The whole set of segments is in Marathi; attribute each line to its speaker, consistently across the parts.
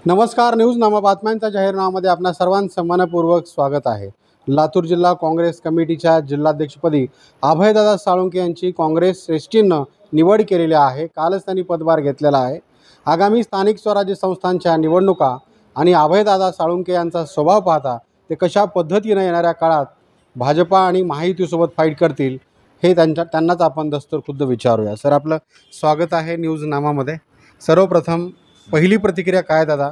Speaker 1: नमस्कार. न्यूजनामा बातम्यांच्या जाहीरनाम्यामध्ये आपणा सर्वांचं मनपूर्वक स्वागत आहे. लातूर जिल्हा काँग्रेस कमिटीच्या जिल्हाध्यक्षपदी अभयदादा साळुंखे यांची काँग्रेस श्रेष्ठींनं निवड केलेली आहे. कालच त्यांनी पदभार घेतलेला आहे. आगामी स्थानिक स्वराज्य संस्थांच्या निवडणुका आणि अभयदादा साळुंखे यांचा स्वभाव पाहता ते कशा पद्धतीने येणाऱ्या काळात भाजपा आणि महायुतीसोबत फाईट करतील हे त्यांनाच आपण दस्तूरखुद्द विचारूया. सर, आपलं स्वागत आहे न्यूजनामामध्ये. सर्वप्रथम पहिली प्रतिक्रिया काय दादा?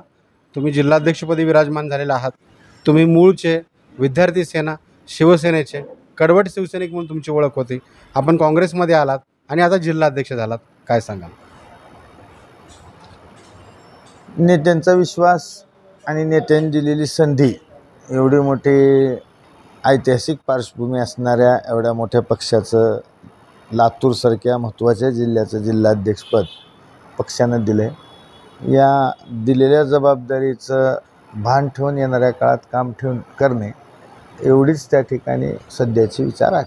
Speaker 1: तुम्ही जिल्हाध्यक्षपदी विराजमान झालेला आहात. तुम्ही मूळचे विद्यार्थी सेना शिवसेनेचे कडवट शिवसैनिक म्हणून तुमची ओळख होती. आपण काँग्रेसमध्ये आलात आणि आता जिल्हाध्यक्ष झालात. काय सांगाल?
Speaker 2: नेत्यांचा विश्वास आणि नेत्यांनी दिलेली संधी, एवढी मोठी ऐतिहासिक पार्श्वभूमी असणाऱ्या एवढ्या मोठ्या पक्षाचं लातूरसारख्या महत्त्वाच्या जिल्ह्याचं जिल्हाध्यक्षपद पक्षानं दिलं आहे. या दिलेल्या जबाबदारीचं भान ठेवून येणाऱ्या काळात काम ठेवून करणे एवढीच त्या ठिकाणी सध्याची विचार आहे.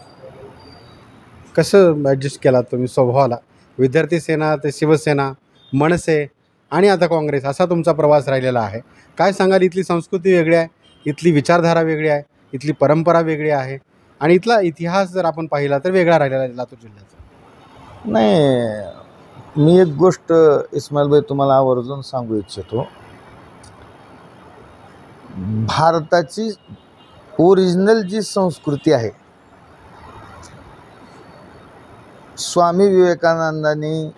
Speaker 1: कसं ॲडजस्ट केलात तुम्ही स्वभावाला? विद्यार्थी सेना ते शिवसेना, मनसे आणि आता काँग्रेस असा तुमचा प्रवास राहिलेला आहे. काय सांगाल? इथली संस्कृती वेगळी आहे, इथली विचारधारा वेगळी आहे, इथली परंपरा वेगळी आहे आणि इथला इतिहास जर आपण पाहिला तर वेगळा राहिलेला आहे लातूर जिल्ह्याचा.
Speaker 2: नाही, मी एक गोष्ट इस्माईलभाई तुम्हाला आवर्जून सांगू इच्छितो. भारताची ओरिजिनल जी संस्कृती आहे, स्वामी विवेकानंदांनी,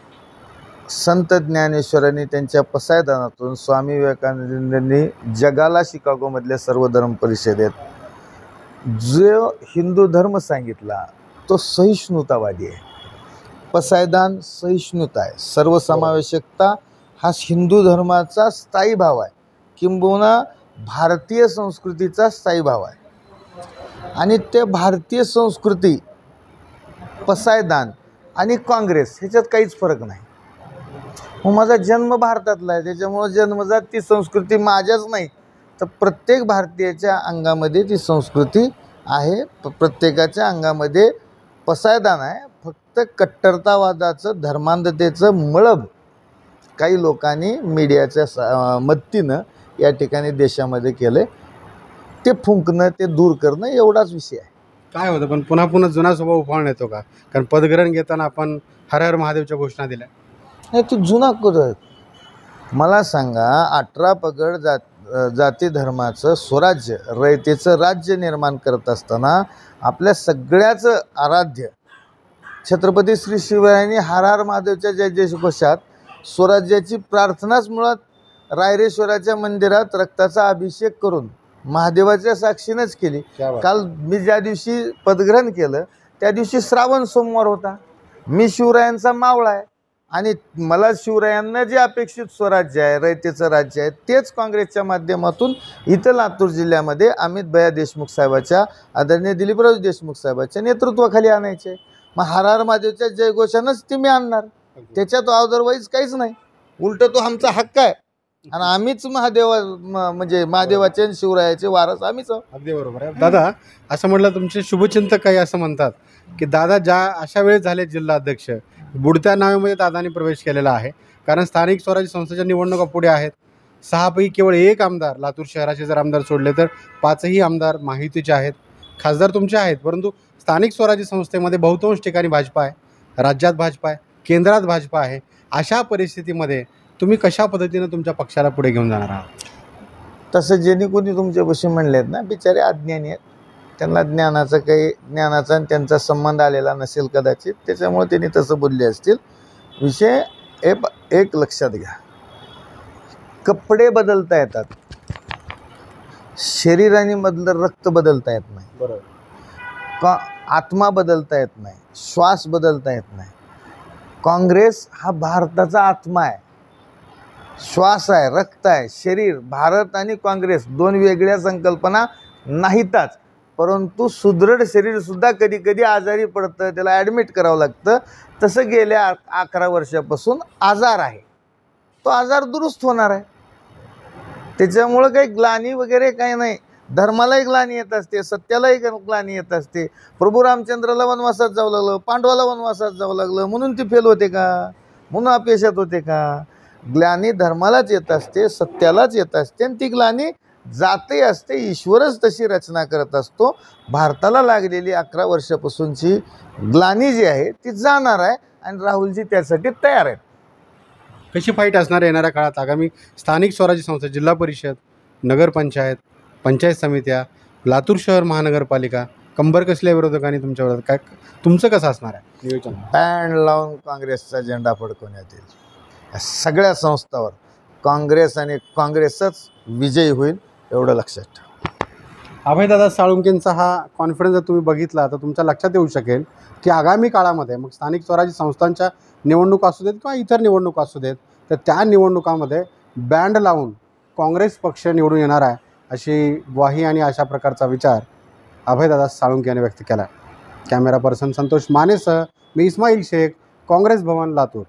Speaker 2: संत ज्ञानेश्वरांनी त्यांच्या पसायदानातून, स्वामी विवेकानंदांनी जगाला शिकागोमधल्या सर्व धर्म परिषदेत जो हिंदू धर्म सांगितला तो सहिष्णुतावादी आहे. पसायदान सहिष्णुता आहे, सर्वसमावेशकता हा हिंदू धर्माचा स्थायी भाव आहे, किंबहुना भारतीय संस्कृतीचा स्थायी भाव आहे. आणि ते भारतीय संस्कृती, पसायदान आणि काँग्रेस ह्याच्यात काहीच फरक नाही. मग माझा जन्म भारतातला आहे, त्याच्यामुळं जन्मजात ती संस्कृती माझ्याच नाही तर प्रत्येक भारतीयाच्या अंगामध्ये ती संस्कृती आहे. प्रत्येकाच्या अंगामध्ये पसायदान आहे. फक्त कट्टरतावादाचं, धर्मांधतेचं मळब काही लोकांनी मीडियाच्या मदतीनं या ठिकाणी देशामध्ये केलं. ते फुंकणं, ते दूर करणं एवढाच विषय आहे.
Speaker 1: काय होतं पण पुन्हा पुन्हा जुना स्वभाव उफाळून येतो का? कारण पदग्रहण घेताना आपण हर हर महादेवच्या घोषणा दिल्या.
Speaker 2: नाही, तू जुना करत मला सांगा. 18 पगड जाती धर्माचं स्वराज्य, रयतेचं राज्य निर्माण करत असताना आपल्या सगळ्याचं आराध्य छत्रपती श्री शिवरायांनी हर हर महादेवच्या जय जयघोषात स्वराज्याची प्रार्थनाच मुळात रायरेश्वराच्या मंदिरात रक्ताचा अभिषेक करून महादेवाच्या साक्षीनंच केली. काल मी ज्या दिवशी पदग्रहण केलं त्या दिवशी श्रावण सोमवार होता. मी शिवरायांचा मावळा आहे आणि मला शिवरायांना जे अपेक्षित स्वराज्य आहे, रयतेचं राज्य आहे, तेच काँग्रेसच्या माध्यमातून इथं लातूर जिल्ह्यामध्ये अमित भैया देशमुख साहेबाच्या, आदरणीय दिलीपराव देशमुख साहेबाच्या नेतृत्वाखाली आणायचे. मग हर हर महादेवच्या जयघोषानंच ते मी आणणार, त्याच्यात अदरवाईज काहीच नाही. उलट तो आमचा हक्क आहे आणि आम्हीच म्हणजे महादेवाचे आणि शिवरायाचे वारस आम्हीच आहोत.
Speaker 1: अगदी बरोबर आहे दादा. असं म्हटलं तुमचे शुभचिंतक काही असं म्हणतात की दादा ज्या अशा वेळेस झाले जिल्हाध्यक्ष, बुडत्या नावेमध्ये दादांनी प्रवेश केलेला आहे. कारण स्थानिक स्वराज्य संस्थेच्या निवडणुका पुढे आहेत. 6 पैकी केवळ 1 आमदार, लातूर शहराचे जर आमदार सोडले तर 5ही आमदार महायुतीचे आहेत. खासदार तुमचे आहेत, परंतु स्थानिक स्वराज्य संस्थेमध्ये बहुतांश ठिकाणी भाजपा आहे, राज्यात भाजपा आहे, केंद्रात भाजपा आहे. अशा परिस्थितीमध्ये तुम्ही कशा पद्धतीनं तुमच्या पक्षाला पुढे घेऊन जाणार आहात?
Speaker 2: तसं ज्यांनी कोणी तुमच्यापाशी म्हणलेत ना, बिचारे अज्ञानी आहेत. त्यांना ज्ञानाचा आणि त्यांचा संबंध आलेला नसेल कदाचित, त्याच्यामुळे त्यांनी तसं बोलले असतील. विषय एक लक्षात घ्या, कपडे बदलता येतात, शरीरामधलं रक्त बदलता येत नाही. बरोबर. आत्मा बदलता येत नाही, श्वास बदलता येत नाही. काँग्रेस हा भारताचा आत्मा आहे, श्वास आहे, रक्त आहे, शरीर. भारत आणि काँग्रेस 2 वेगळ्या संकल्पना नाहीतच. परंतु सुदृढ शरीरसुद्धा कधी कधी आजारी पडतं, त्याला ॲडमिट करावं लागतं. तसं गेल्या 11 वर्षापासून आजार आहे, तो आजार दुरुस्त होणार आहे. त्याच्यामुळं काही ग्लानी वगैरे काही नाही. धर्मालाही ग्लानी येत असते, सत्यालाही ग्लानी येत असते. प्रभू रामचंद्राला वनवासात जावं लागलं, पांडवाला वनवासात जावं लागलं म्हणून ती फेल होते का? म्हणून अपयशात होते का? ग्लानी धर्मालाच येत असते, सत्यालाच येत असते आणि ती ग्लानी जाते असते. ईश्वरच तशी रचना करत असतो. भारताला लागलेली 11 वर्षापासूनची ग्लानी जी आहे ती जाणार आहे आणि राहुलजी त्यासाठी तयार आहेत.
Speaker 1: कशी फाईट असणार आहे येणाऱ्या काळात? आगामी स्थानिक स्वराज्य संस्था, जिल्हा परिषद, नगरपंचायत, पंचायत समित्या, लातूर शहर महानगरपालिका, कंबर कसल्या विरोधकांनी तुमच्या विरोधात काय, तुमचं कसं असणार आहे नियोजन?
Speaker 2: बँड लावून काँग्रेसचा झेंडा फडकवण्यात येईल. या सगळ्या संस्थावर काँग्रेस आणि काँग्रेसच विजयी होईल एवढं लक्षात ठेवा.
Speaker 1: अभयदादा साळुंकेंचा हा कॉन्फिडन्स जर तुम्ही बघितला तर तुमच्या लक्षात येऊ शकेल की आगामी काळामध्ये मग स्थानिक स्वराज्य संस्थांच्या निवडणुका असू देत किंवा इतर निवडणुका असू देत, तर त्या निवडणुकामध्ये बँड लावून काँग्रेस पक्ष निवडून येणार आहे अशी ग्वाही आणि अशा प्रकारचा विचार अभयदादा साळुंके यांनी व्यक्त केला. कॅमेरा पर्सन संतोष मानेसह मी इस्माईल शेख, काँग्रेस भवन, लातूर.